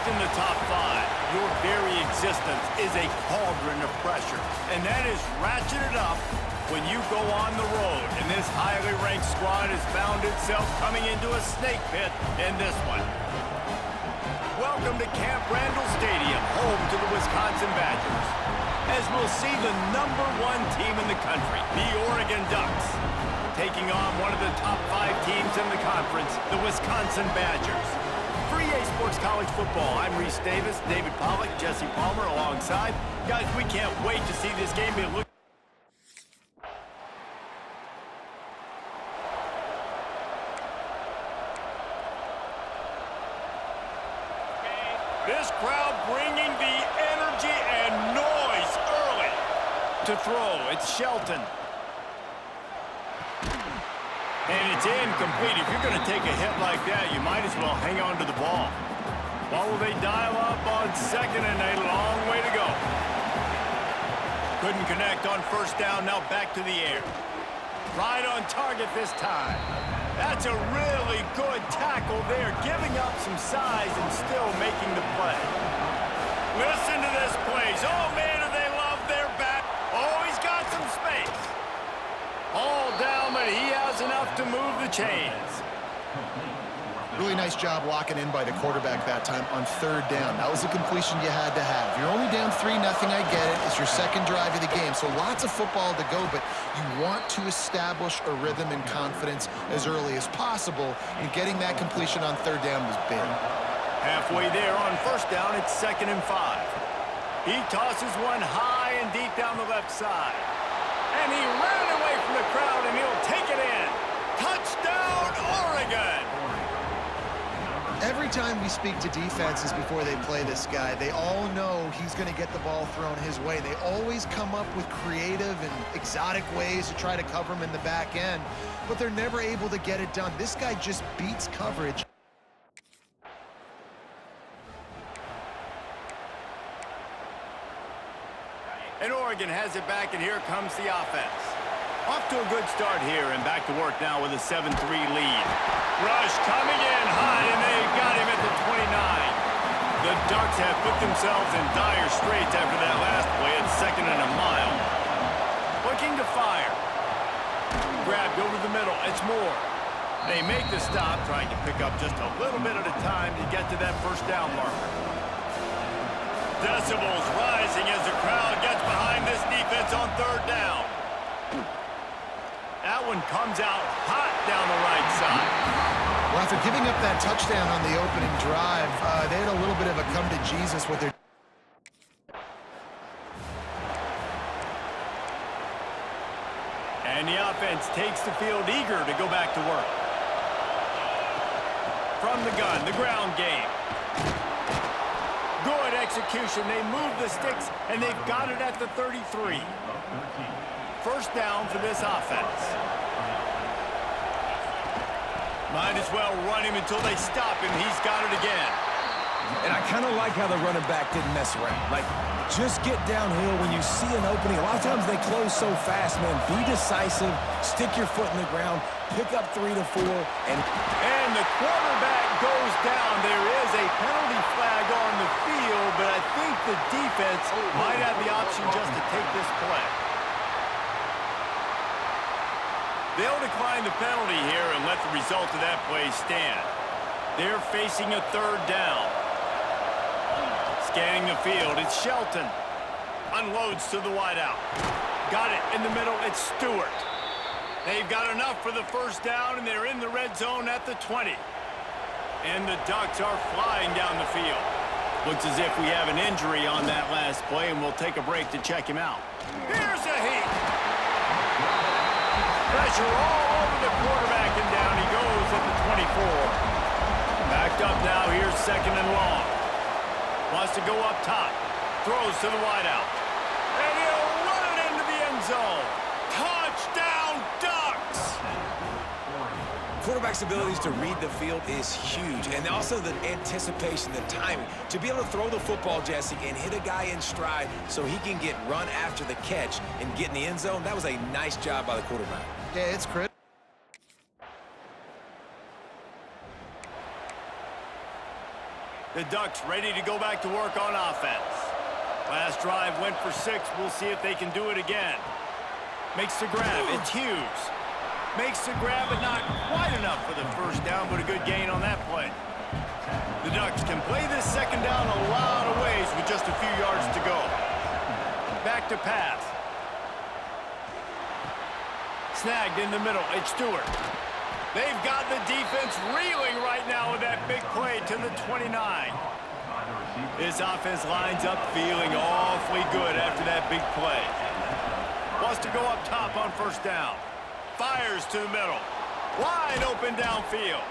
in the top five, your very existence is a cauldron of pressure. And that is ratcheted up when you go on the road. And this highly ranked squad has found itself coming into a snake pit in this one. Welcome to Camp Randall Stadium, home to the Wisconsin Badgers, as we'll see the #1 team in the country, the Oregon Ducks, taking on one of the top 5 teams in the conference, the Wisconsin Badgers. For EA Sports College Football, I'm Reese Davis, David Pollack, Jesse Palmer alongside. Guys, we can't wait to see this game. This crowd bringing the energy and noise early. To throw, it's Shelton. And it's incomplete. If you're going to take a hit like that, you might as well hang on to the ball. Well, will they dial up on second and a long way to go? Couldn't connect on first down, now back to the air. Right on target this time. That's a really good tackle there, giving up some size and still making the play. Listen to this place. Oh, man, do they love their back. Oh, he's got some space. All down, but he has enough to move the chains. Really nice job locking in by the quarterback that time on third down. That was a completion you had to have. You're only down 3-0, I get it. It's your second drive of the game, so lots of football to go, but you want to establish a rhythm and confidence as early as possible, and getting that completion on third down was big. Halfway there on first down, it's 2nd and 5. He tosses one high and deep down the left side. And he ran away from the crowd, and he'll take it in. Touchdown, Oregon! Every time we speak to defenses before they play this guy, they all know he's going to get the ball thrown his way. They always come up with creative and exotic ways to try to cover him in the back end, but they're never able to get it done. This guy just beats coverage. And Oregon has it back, and here comes the offense. Off to a good start here, and back to work now with a 7-3 lead. Rush coming in high, and they've got him at the 29. The Ducks have put themselves in dire straits after that last play at 2nd and a mile. Looking to fire. Grabbed over the middle. It's Moore. They make the stop, trying to pick up just a little bit at a time to get to that first down marker. Decibels rising as the crowd gets behind this defense on third down. That one comes out hot down the right side. Well, after giving up that touchdown on the opening drive, they had a little bit of a come to Jesus with their... And the offense takes the field eager to go back to work. From the gun, the ground game. Good execution. They move the sticks, and they've got it at the 33. First down for this offense. Might as well run him until they stop him. He's got it again. And I kind of like how the running back didn't mess around. Like, just get downhill when you see an opening. A lot of times they close so fast, man. Be decisive, stick your foot in the ground, pick up 3 to 4, and the quarterback goes down. There is a penalty flag on the field, but I think the defense might have the option just to take this play. They'll decline the penalty here and let the result of that play stand. They're facing a third down. Scanning the field, it's Shelton. Unloads to the wideout. Got it in the middle, it's Stewart. They've got enough for the first down, and they're in the red zone at the 20. And the Ducks are flying down the field. Looks as if we have an injury on that last play, and we'll take a break to check him out. Here's a heat. Pressure all over the quarterback, and down he goes at the 24. Backed up now, here's 2nd and long. Wants to go up top. Throws to the wideout. And he'll run it into the end zone. Touchdown, Ducks! quarterback's abilities to read the field is huge, and also the anticipation, the timing. To be able to throw the football, Jesse, and hit a guy in stride so he can get run after the catch and get in the end zone, that was a nice job by the quarterback. Yeah, it's critical. The Ducks ready to go back to work on offense. Last drive went for 6. We'll see if they can do it again. Makes the grab. It's Hughes. Makes the grab, but not quite enough for the first down, but a good gain on that play. The Ducks can play this second down a lot of ways with just a few yards to go. Back to pass. Snagged in the middle. It's Stewart. They've got the defense reeling right now with that big play to the 29. This offense lines up feeling awfully good after that big play. Wants to go up top on first down. Fires to the middle. Wide open downfield.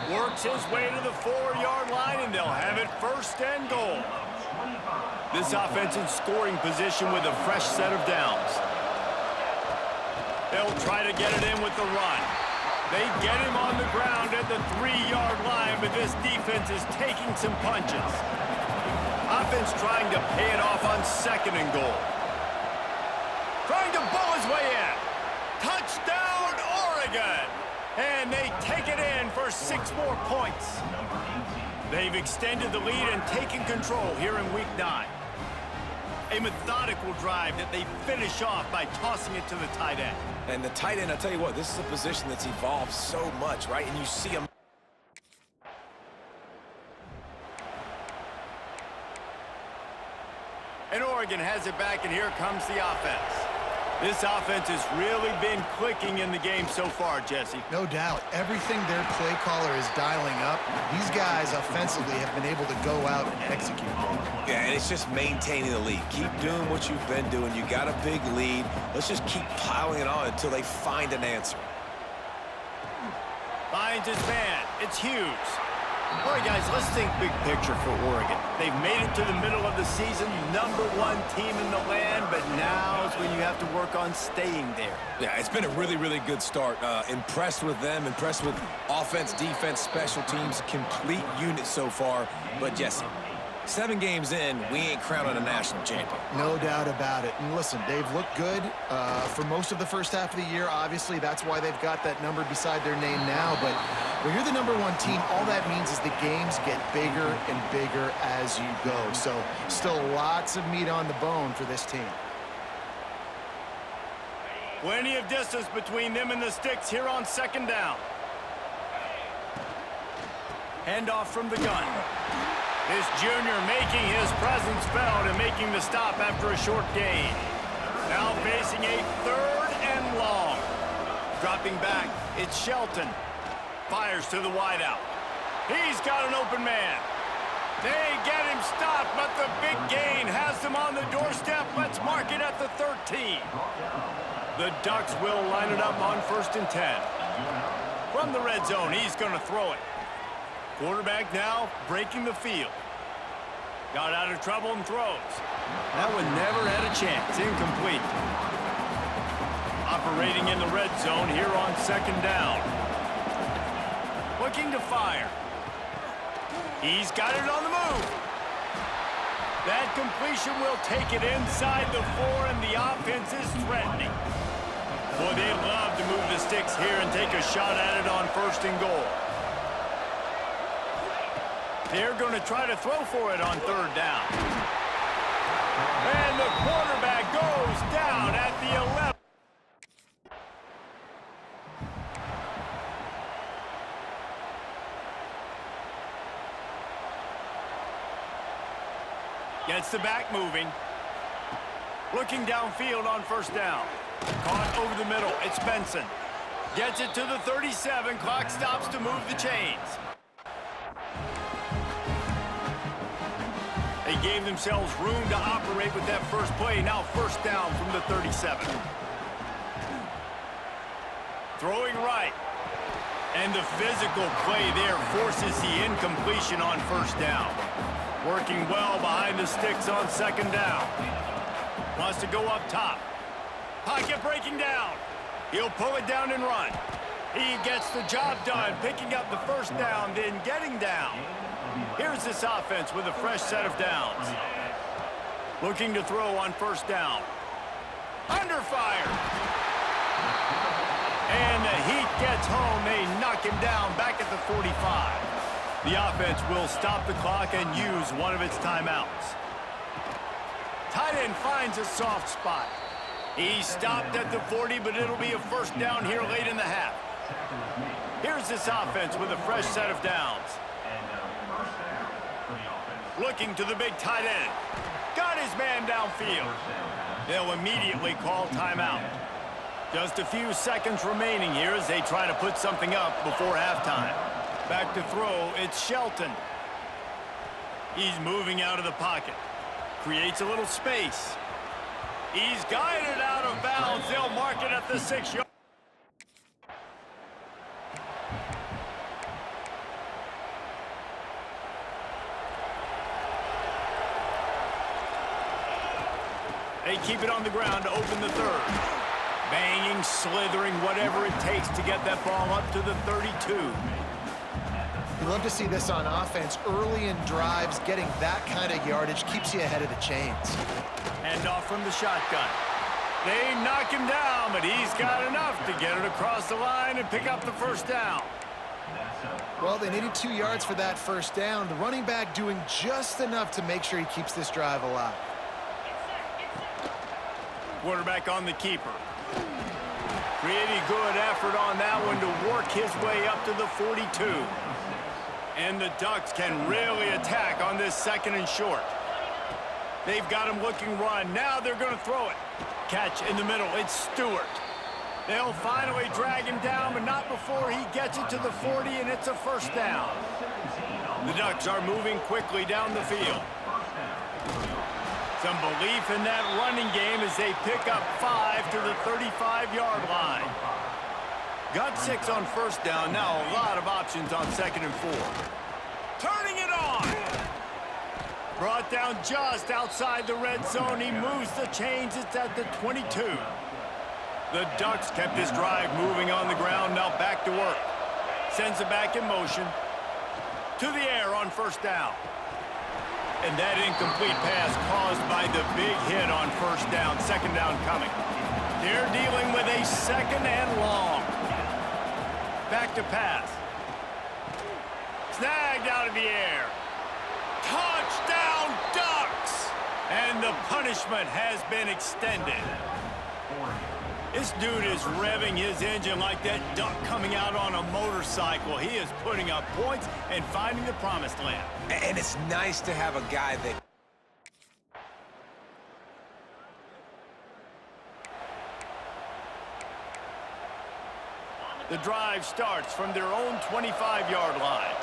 Works his way to the 4-yard line, and they'll have it first and goal. This offense in scoring position with a fresh set of downs. They'll try to get it in with the run. They get him on the ground at the 3-yard line, but this defense is taking some punches. Offense trying to pay it off on second and goal. Trying to bull his way in. Touchdown, Oregon! And they take it in for 6 more points. They've extended the lead and taken control here in Week 9. A methodical drive that they finish off by tossing it to the tight end. And the tight end, I'll tell you what, this is a position that's evolved so much, right? And you see him. And Oregon has it back, and here comes the offense. This offense has really been clicking in the game so far, Jesse. No doubt. Everything their play caller is dialing up, these guys offensively have been able to go out and execute. Yeah, and it's just maintaining the lead. Keep doing what you've been doing. You got a big lead. Let's just keep piling it on until they find an answer. Finds his man. It's Hughes. All right, guys, let's think big picture for Oregon. They've made it to the middle of the season, #1 team in the land, but now is when you have to work on staying there. Yeah, it's been a really, really good start. Impressed with them, impressed with offense, defense, special teams, complete unit so far. But, Jesse, 7 games in, we ain't crowned a national champion. No doubt about it. And listen, they've looked good for most of the first half of the year. Obviously, that's why they've got that number beside their name now. But when you're the #1 team, all that means is the games get bigger and bigger as you go. So still lots of meat on the bone for this team. Plenty of distance between them and the sticks here on second down. Handoff from the gun. This junior making his presence felt and making the stop after a short gain. Now facing a 3rd and long. Dropping back, it's Shelton. Fires to the wideout. He's got an open man. They get him stopped, but the big gain has them on the doorstep. Let's mark it at the 13. The Ducks will line it up on 1st and 10. From the red zone, he's going to throw it. Quarterback now breaking the field. Got out of trouble and throws. That one never had a chance. Incomplete. Operating in the red zone here on 2nd down. Looking to fire. He's got it on the move. That completion will take it inside the 4, and the offense is threatening. Boy, they'd love to move the sticks here and take a shot at it on 1st and goal. They're going to try to throw for it on 3rd down. And the quarterback goes down at the 11. Gets the back moving. Looking downfield on 1st down. Caught over the middle. It's Benson. Gets it to the 37. Clock stops to move the chains. They gave themselves room to operate with that first play. Now 1st down from the 37. Throwing right. And the physical play there forces the incompletion on 1st down. Working well behind the sticks on 2nd down. Wants to go up top. Pocket breaking down. He'll pull it down and run. He gets the job done, picking up the 1st down, then getting down. Here's this offense with a fresh set of downs. Looking to throw on 1st down. Under fire. And the heat gets home. They knock him down back at the 45. The offense will stop the clock and use one of its timeouts. Tight end finds a soft spot. He stopped at the 40, but it'll be a first down here late in the half. Here's this offense with a fresh set of downs. Looking to the big tight end. Got his man downfield. They'll immediately call timeout. Just a few seconds remaining here as they try to put something up before halftime. Back to throw, it's Shelton. He's moving out of the pocket. Creates a little space. He's guided out of bounds. They'll mark it at the 6-yard. They keep it on the ground to open the third. Banging, slithering, whatever it takes to get that ball up to the 32. You love to see this on offense. Early in drives, getting that kind of yardage keeps you ahead of the chains. Hand off from the shotgun. They knock him down, but he's got enough to get it across the line and pick up the first down. Well, they needed 2 yards for that first down. The running back doing just enough to make sure he keeps this drive alive. Quarterback on the keeper. Pretty good effort on that one to work his way up to the 42. And the Ducks can really attack on this 2nd and short. They've got him looking run. Now they're going to throw it. Catch in the middle. It's Stewart. They'll finally drag him down, but not before he gets it to the 40, and it's a first down. The Ducks are moving quickly down the field. Some belief in that running game as they pick up 5 to the 35-yard line. Got 6 on first down. Now a lot of options on 2nd and 4. Turning it on. Brought down just outside the red zone. He moves the chains. It's at the 22. The Ducks kept this drive moving on the ground. Now back to work. Sends it back in motion. To the air on first down. And that incomplete pass caused by the big hit on first down. 2nd down coming. They're dealing with a 2nd and long. Back to pass. Snagged out of the air. Touchdown, Ducks! And the punishment has been extended. This dude is revving his engine like that duck coming out on a motorcycle. He is putting up points and finding the promised land. And it's nice to have a guy that... The drive starts from their own 25-yard line.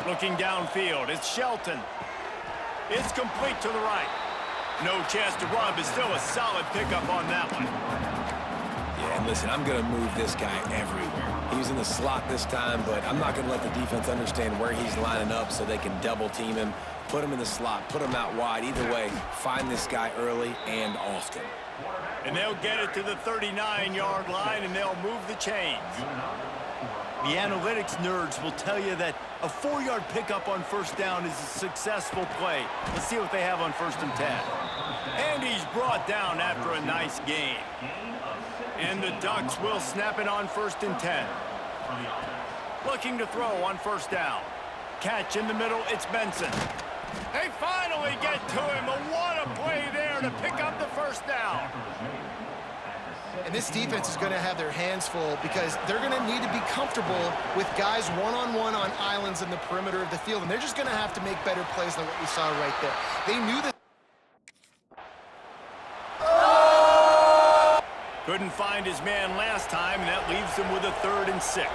Looking downfield, it's Shelton. It's complete to the right. No chance to run, but still a solid pickup on that one. Yeah, and listen, I'm going to move this guy everywhere. He was in the slot this time, but I'm not going to let the defense understand where he's lining up so they can double-team him, put him in the slot, put him out wide. Either way, find this guy early and often. And they'll get it to the 39-yard line, and they'll move the chains. The analytics nerds will tell you that a 4-yard pickup on first down is a successful play. Let's see what they have on 1st and 10. And he's brought down after a nice gain. And the Ducks will snap it on 1st and 10. Looking to throw on first down. Catch in the middle, it's Benson. They finally get to him, but what a play there to pick up the first down. And this defense is going to have their hands full because they're going to need to be comfortable with guys one-on-one on islands in the perimeter of the field, and they're just going to have to make better plays than what we saw right there. They knew that. Couldn't find his man last time, and that leaves him with a 3rd and 6.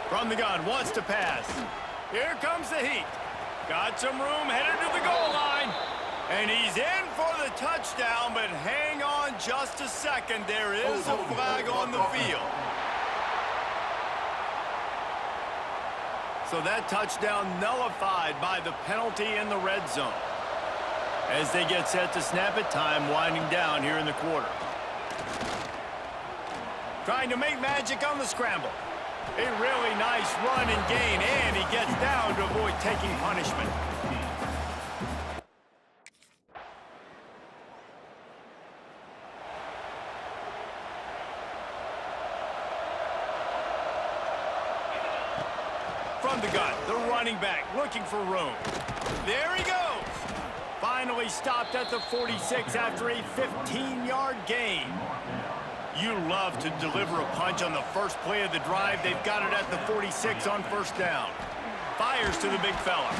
From the gun, wants to pass. Here comes the heat. Got some room, headed to the goal line. And he's in for the touchdown, but hang on just a second. There is a flag on the field. So that touchdown nullified by the penalty in the red zone. As they get set to snap it, time winding down here in the quarter. Trying to make magic on the scramble. A really nice run and gain, and he gets down to avoid taking punishment. From the gun, the running back looking for room. There he goes. Finally stopped at the 46 after a 15-yard gain. You love to deliver a punch on the first play of the drive. They've got it at the 46 on first down. Fires to the big fella.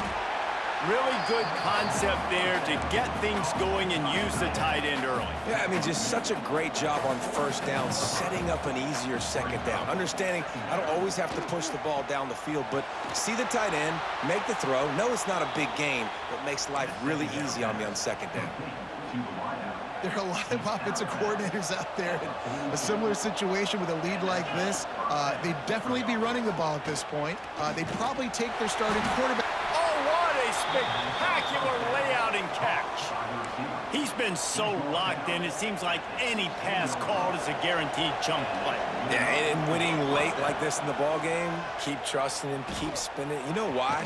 Really good concept there to get things going and use the tight end early. Yeah, I mean, just such a great job on first down, setting up an easier second down. Understanding I don't always have to push the ball down the field, but see the tight end, make the throw. No, it's not a big gain, but makes life really easy on me on second down. There are a lot of offensive coordinators out there in a similar situation with a lead like this. They'd definitely be running the ball at this point. They'd probably take their starting quarterback. Oh, what a spectacular layout and catch. He's been so locked in, it seems like any pass called is a guaranteed chunk play. Yeah, and winning late like this in the ball game, keep trusting him, keep spinning. You know why?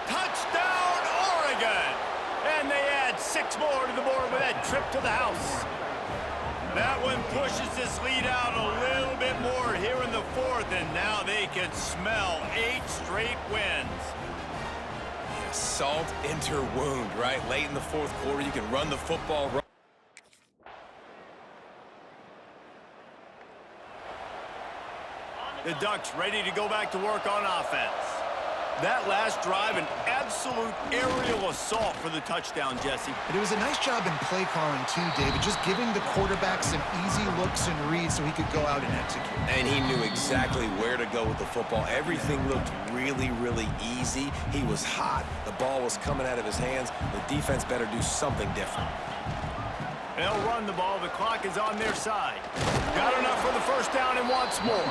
Touchdown, Oregon! And they add 6 more to the board with that trip to the house. That one pushes this lead out a little bit more here in the 4th, and now they can smell 8 straight wins. Yeah, salt enter wound, right? Late in the 4th quarter, you can run the football. The Ducks ready to go back to work on offense. That last drive, an absolute aerial assault for the touchdown, Jesse. But it was a nice job in play calling too, David, just giving the quarterback some easy looks and reads so he could go out and execute. And he knew exactly where to go with the football. Everything looked really, really easy. He was hot. The ball was coming out of his hands. The defense better do something different. They'll run the ball. The clock is on their side. Got enough for the first down and wants more.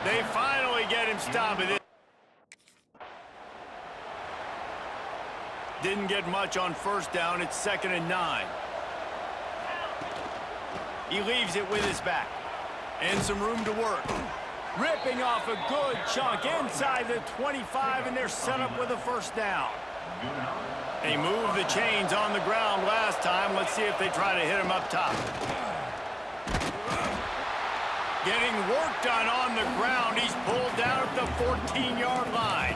They finally get him stopped. Didn't get much on first down. It's 2nd and 9. He leaves it with his back. And some room to work. Ripping off a good chunk inside the 25, and they're set up with a first down. They moved the chains on the ground last time. Let's see if they try to hit him up top. Getting work done on the ground. He's pulled down at the 14-yard line.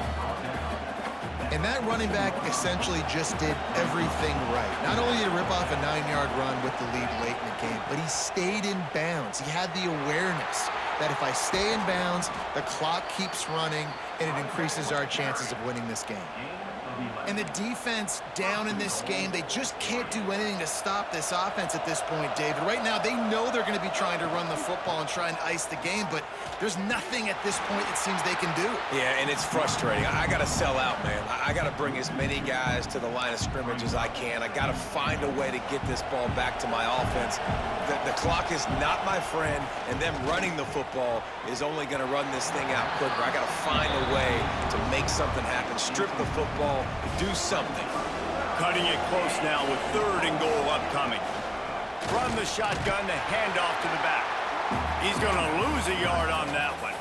And that running back essentially just did everything right. Not only did he rip off a 9-yard run with the lead late in the game, but he stayed in bounds. He had the awareness that if I stay in bounds, the clock keeps running, and it increases our chances of winning this game. And the defense down in this game, they just can't do anything to stop this offense at this point, David. Right now, they know they're going to be trying to run the football and try and ice the game, but there's nothing at this point it seems they can do. Yeah, and it's frustrating. I got to sell out, man. I got to bring as many guys to the line of scrimmage as I can. I got to find a way to get this ball back to my offense. The clock is not my friend, and them running the football is only going to run this thing out quicker. I got to find a way to make something happen, strip the football, do something. Cutting it close now with 3rd and goal upcoming. From the shotgun, the handoff to the back. He's going to lose a yard on that one.